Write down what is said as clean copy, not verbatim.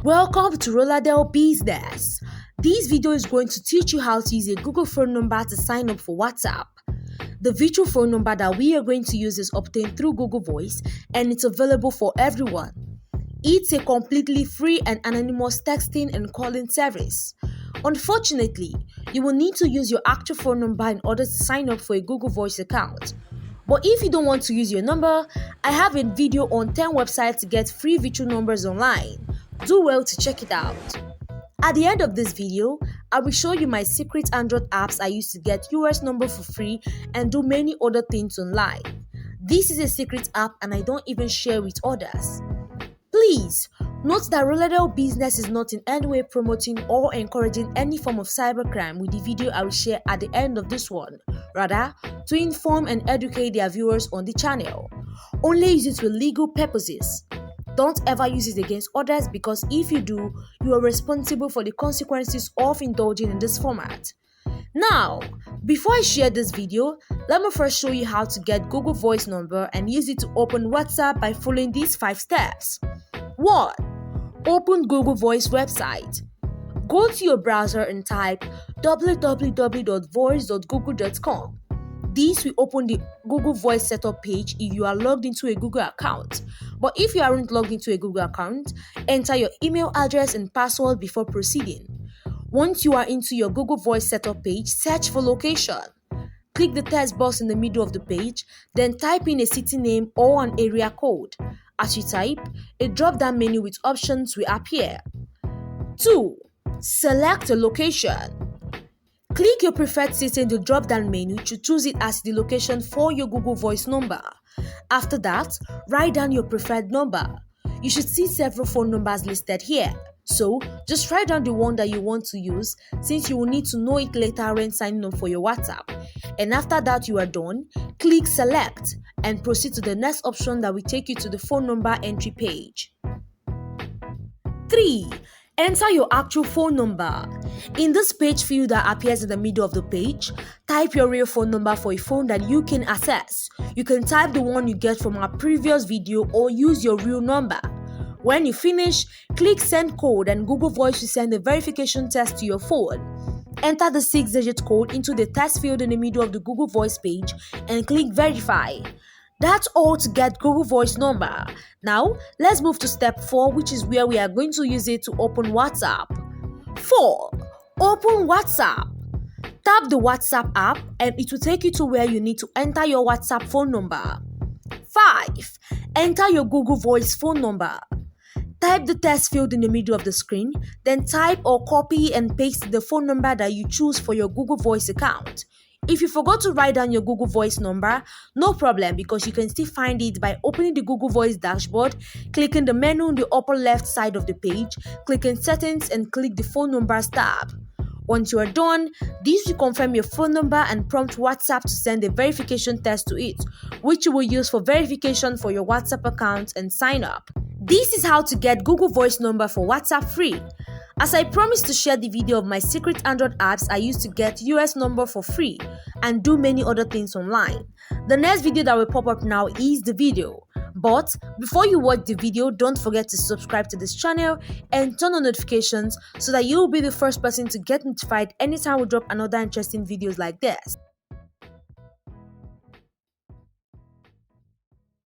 Welcome to Rolladale Business. This video is going to teach you how to use a Google phone number to sign up for WhatsApp. The virtual phone number that we are going to use is obtained through Google Voice and it's available for everyone. It's a completely free and anonymous texting and calling service. Unfortunately, you will need to use your actual phone number in order to sign up for a Google Voice account. But if you don't want to use your number, I have a video on 10 websites to get free virtual numbers online. Do well to check it out. At the end of this video, I will show you my secret Android apps I use to get US number for free and do many other things online. This is a secret app and I don't even share with others. Please note that Rolladale Business is not in any way promoting or encouraging any form of cybercrime with the video I will share at the end of this one. Rather, to inform and educate their viewers on the channel. Only use it for legal purposes. Don't ever use it against others because if you do, you are responsible for the consequences of indulging in this format. Now, before I share this video, let me first show you how to get Google Voice number and use it to open WhatsApp by following these 5 steps. 1. Open Google Voice website. Go to your browser and type www.voice.google.com. This will open the Google Voice setup page if you are logged into a Google account. But if you aren't logged into a Google account, enter your email address and password before proceeding. Once you are into your Google Voice setup page, search for location. Click the text box in the middle of the page, then type in a city name or an area code. As you type, a drop-down menu with options will appear. 2. Select a location. Click your preferred city in the drop-down menu to choose it as the location for your Google Voice number. After that, write down your preferred number. You should see several phone numbers listed here. So, just write down the one that you want to use since you will need to know it later when signing up for your WhatsApp. And after that you are done, click select and proceed to the next option that will take you to the phone number entry page. 3. Enter your actual phone number. In this page field that appears in the middle of the page, type your real phone number for a phone that you can access. You can type the one you get from our previous video or use your real number. When you finish, click send code and Google Voice will send a verification test to your phone. Enter the 6-digit code into the text field in the middle of the Google Voice page and click verify. That's all to get Google Voice number. Now, let's move to step 4, which is where we are going to use it to open WhatsApp. 4. Open WhatsApp. Tap the WhatsApp app and it will take you to where you need to enter your WhatsApp phone number. 5. Enter your Google Voice phone number. Type the text field in the middle of the screen, then type or copy and paste the phone number that you choose for your Google Voice account. If you forgot to write down your Google Voice number, no problem because you can still find it by opening the Google Voice dashboard, clicking the menu on the upper left side of the page, clicking settings and click the phone numbers tab. Once you are done, this will confirm your phone number and prompt WhatsApp to send a verification test to it, which you will use for verification for your WhatsApp account and sign up. This is how to get Google Voice number for WhatsApp free. As I promised to share the video of my secret Android apps I use to get US number for free and do many other things online. The next video that will pop up now is the video. But before you watch the video, don't forget to subscribe to this channel and turn on notifications so that you'll be the first person to get notified anytime we drop another interesting videos like this.